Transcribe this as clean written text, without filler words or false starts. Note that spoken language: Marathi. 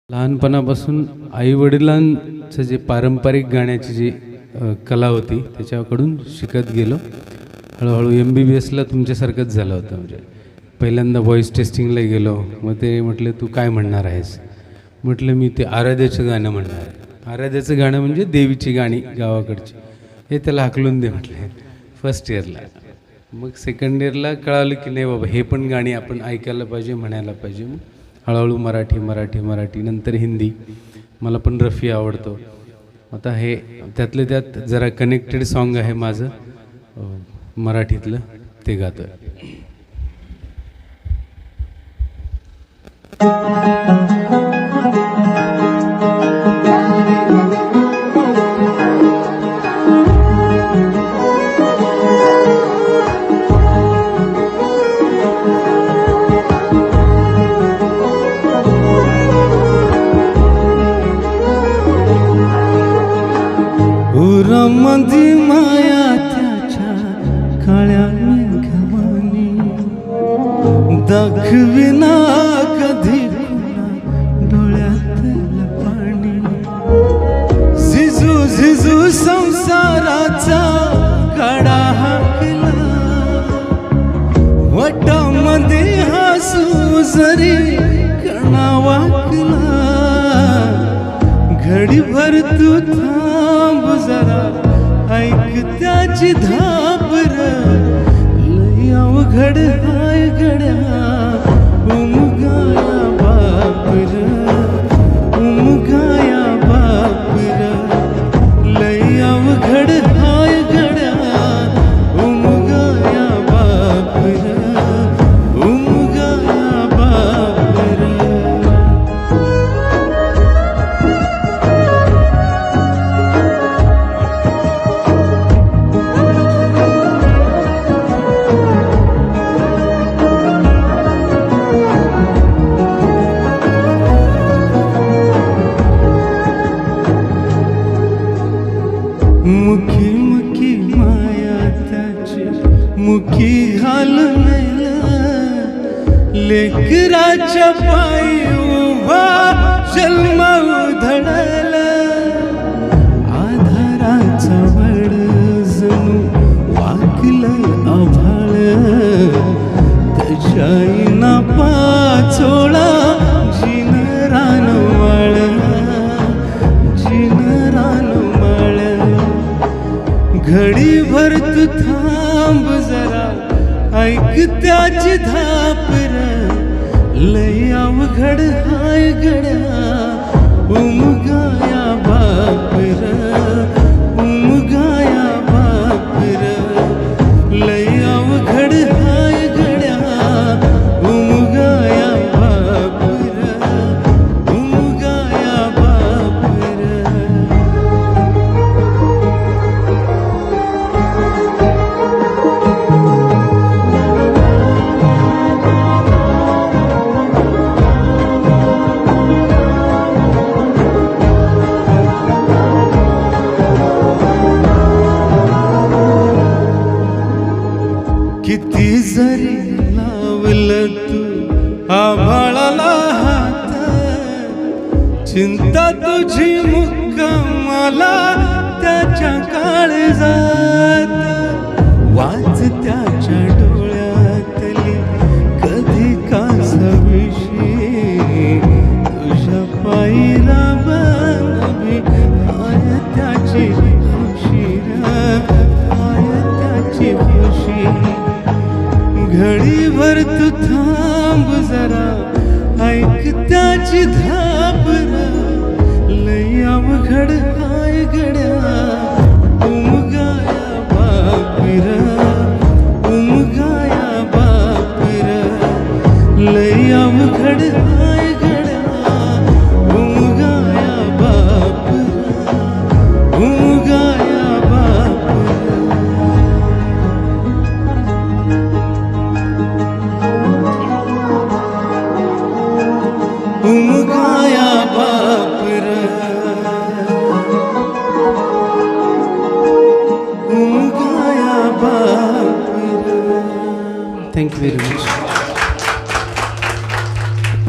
लहानपणापासून आईवडिलांचं जे पारंपरिक गाण्याची जी कला होती त्याच्याकडून शिकत गेलो. हळूहळू MBBSला तुमच्यासारखंच झालं होतं. म्हणजे पहिल्यांदा व्हॉईस टेस्टिंगला गेलो. मग ते म्हटले तू काय म्हणणार आहेस. म्हटलं मी ते आराध्याचं गाणं म्हणणार आहे. आराध्याचं गाणं म्हणजे देवीची गाणी गावाकडची, हे त्याला हाकलून दे म्हटले फर्स्ट इयरला. मग सेकंड इयरला कळालं की नाही बाबा हे पण गाणी आपण ऐकायला पाहिजे, म्हणायला पाहिजे. मग हळूहळू मराठी नंतर हिंदी. मला पण रफी आवडतो. आता हे त्यातले त्यात जरा कनेक्टेड सॉन्ग आहे माझं मराठीतलं, ते गातो. उरामध्ये माया त्याच्या काळ्या मेघवानी दाखविना कधी डोळ्यातलं पाणी. झिजू झिजू संसाराचा काळा हाकला, वटामध्ये हसू जरी कणा वाकला. घडीभर तू थांब जरा, ऐक त्याची धाबर. लय अवघड हाय गड्या उमगाया बापर, उमगाया बापर. लय अवघड हाय गड्या उमगाया बापर, उमगाया बापर. मुखी मुखी माया त्याची मुखी घालून लेकराच्या पायी उभा जन्म उधळला. आधाराचा वड जणू वाकलं आभाळ, त्याच्या आईना पाचोळा जिन रानवाळ, जिन रानवाळ. घडीभर तू थांब जरा, ऐक त्याची धापर. लय अवघड हाय गड्या उमगाया बापर, उमगाया बापर. लय अवघड हाय गड्या उमगाया बापर, उमगाया बापर. किती जरी लावलं तू आभाळाला हात, चिंता तुझी मुक्कामाला त्याच्या काळजात. वाच त्याच्या डोळ्यातली कधी कासविशी, तुझ्या पायीला बनवी आय त्याची खुशी, आय त्याची खुशी. घडीभर तू थांब जरा, ऐक त्याची धापर. लय अवघड हाय गड्या उमगाया बापर, उमगाया बापर. लय अवघड हाय गड्या उमगाया बापर, उमगाया बापर. उमगाया बापर, उमगाया बापर. Thank you very much.